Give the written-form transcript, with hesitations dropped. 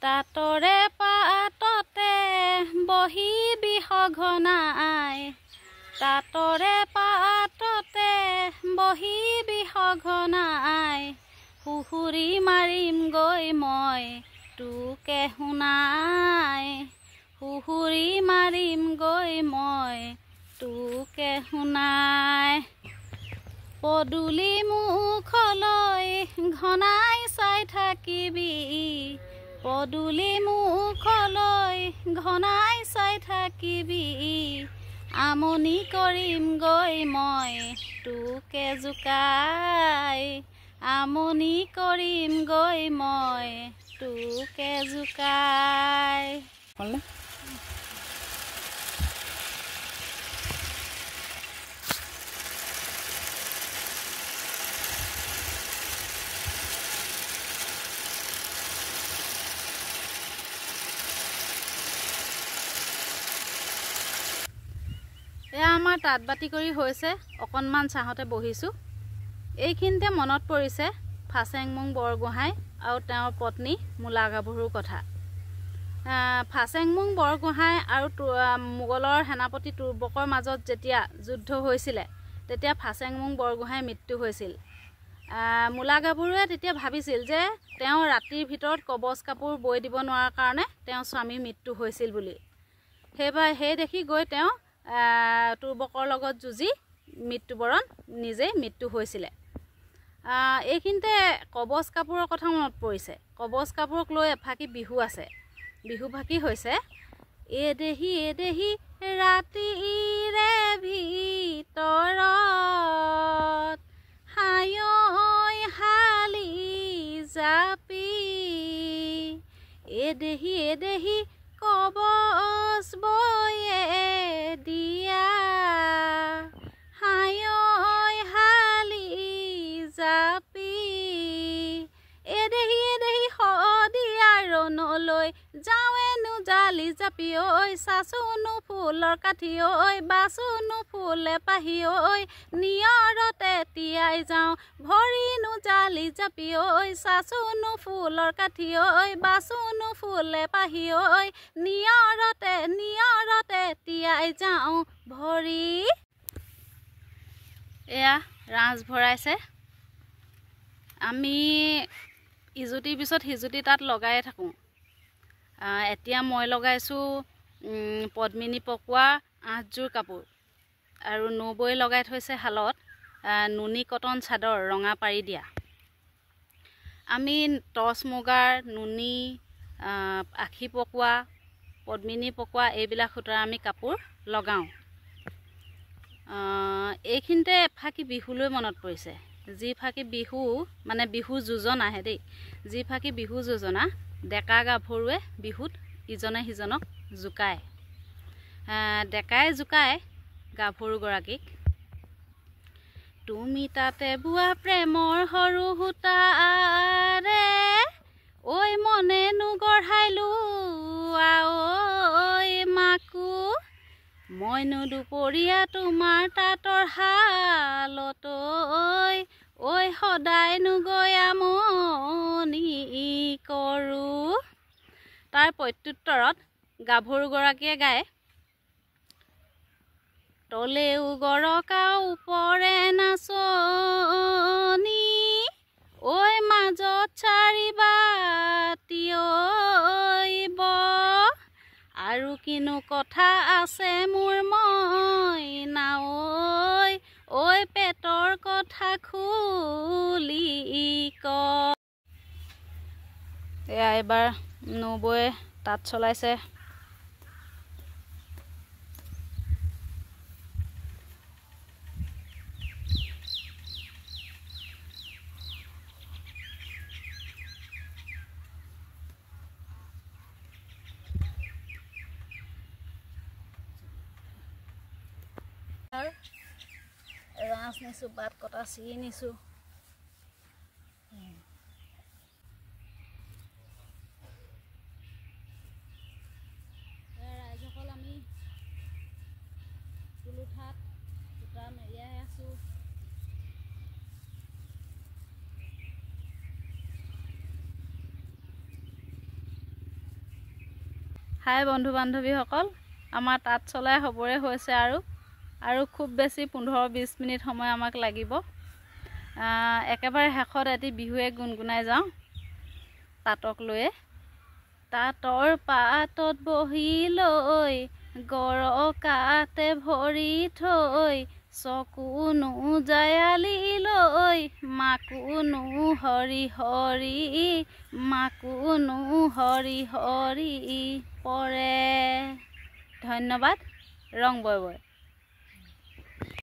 তাতৰে পাততে বহিবি সঘনাই তাতৰে পাততে বহিবি সঘনাই সুহুৰি মাৰিম গৈ মই তোকে শুনাই সুহুৰি মাৰিম গৈ মই তোকে শুনাই পদূলি মুখলৈ ঘনাই চাই থাকিবি পদূলি মুখলৈ ঘনাই চাই থাকিবি আমনি কৰিম গৈ মই তোকে জোকাই আমনি কৰিম গৈ মই তোকে জোকাই আমাৰ তাঁত বাতি কৰি হৈছে অকণমান ছাহতে বহিছোঁ এইখিনিতে মনত পৰিছে ফাচেংমুং বৰগোহাঁই আৰু তেওঁৰ পত্নী মূলা গাভৰুৰ কথা ফাচেংমুং বৰগোহাঁই আৰু মোগলৰ সেনাপতি তুৰ্বকৰ মাজত যেতিয়া যুদ্ধ হৈছিলে তেতিয়া ফাচেংমুং বৰগোহাঁইৰ মৃত্যু হৈছিল মূলা গাভৰুৱে তেতিয়া ভাবিছিল যে তেওঁ ৰাতিৰ ভিতৰত কবচ কাপোৰ বৈ দিব নোৱাৰাৰ কাৰণে তেওঁৰ স্বামীৰ মৃত্যু হৈছিল বুলি সেই দেখি গৈ তেওঁ তুৰ্বকৰ লগত যুঁজি মৃত্যুবৰণ নিজে মৃত্যু হৈছিলে এইখিনিতে কবচ কাপোৰৰ কথা মনত পৰিছে কবচ কাপোৰক লৈ এফাকি বিহু আছে বিহু ফাকি হৈছে এদেহি ৰাতিৰে ভিতৰত হায়ৈ হালি জাপি এদেহি কবচ বয়ে দিয়া হায়ৈ হালি জাপি এদেহি শদিয়াৰ ৰণলৈ যাওঁৱেনো জালি জাপি ঐ চাচোনো ফুলৰ কাঠি ঐ বাচোনো ফুলে পাহি ঐ নিয়ৰতে তিয়াই যাওঁ ভৰিনো জালি জাপি ঐ চাচোনো ফুলৰ কাঠি ঐ বাচোনো ফুলে পাহি ঐ নিয়ৰতে তিয়াই যাওঁ ভৰি এয়া ৰাঁচ ভৰাইছে আমি ইজুতিৰ পিছত সিজুতি তাত লগাই থাকোঁ এতিয়া মই লগাইছোঁ পদ্মিনী পকোৱা 8যোৰ কাপোৰ আৰু নবৈ লগাই থৈছে শালত নুনি কটন চাদৰ ৰঙা পাৰি দিয়া আমি টচ মুগাৰ নুনি আখি পকোৱা পদ্মিনী পকোৱা এইবিলাক সূতাৰ আমি কাপোৰ লগাওঁ এইখিনিতে এফাকি বিহুলৈ মনত পৰিছে যি ফাকি বিহু মানে বিহু যোজনা হে দেই যি ফাকি বিহু যোজনা ডেকা গাভৰুৱে বিহুত ইজনে সিজনক জোকায় ডেকাই জোকায় গাভৰুগৰাকীক তুমি তাতে বোৱা প্ৰেমৰ সৰু সূতাৰে ঐ মনেনো গঢ়াইলো ঐ মাকো মইনো দুপৰীয়া তোমাৰ তাঁতৰ শালত ঐ সদায়নো গৈ আমনি কৰোঁ তাৰ প্ৰত্যুত্তৰত গাভৰুগৰাকীয়ে গায় তলেও গৰকা ওপৰে নাচনি ঐ মাজত চাৰিবাতি ঐ আৰু কিনো কথা আছে মোৰ মইনা ঐ পেটৰ কথা খুলি ক এয়া এবাৰ নবৌয়ে তাঁত চলাইছে ৰাঁচ নিছোঁ পাত কটা চিৰি নিছোঁ ৰাইজসকল আমি তুলুঠাত সূতা মেৰিয়াই আছোঁ হাই বন্ধু বান্ধৱীসকল, আমাৰ তাঁত চলাই হ'বৰে হৈছে আৰু খুব বেছি 15-20 মিনিট সময় আমাক লাগিব। একেবাৰে শেষত এটি বিহুৱে গুণগুণাই যাওঁ তাঁতক লৈয়ে। তাঁতৰ পাতত বহি লৈ গৰকাতে ভৰি থৈ, চকুনো জায়ালি লৈ মাকুনো হৰি হৰি, মাকুনো হৰি হৰি পৰে। ধন্যবাদ। ৰং বয় বয়।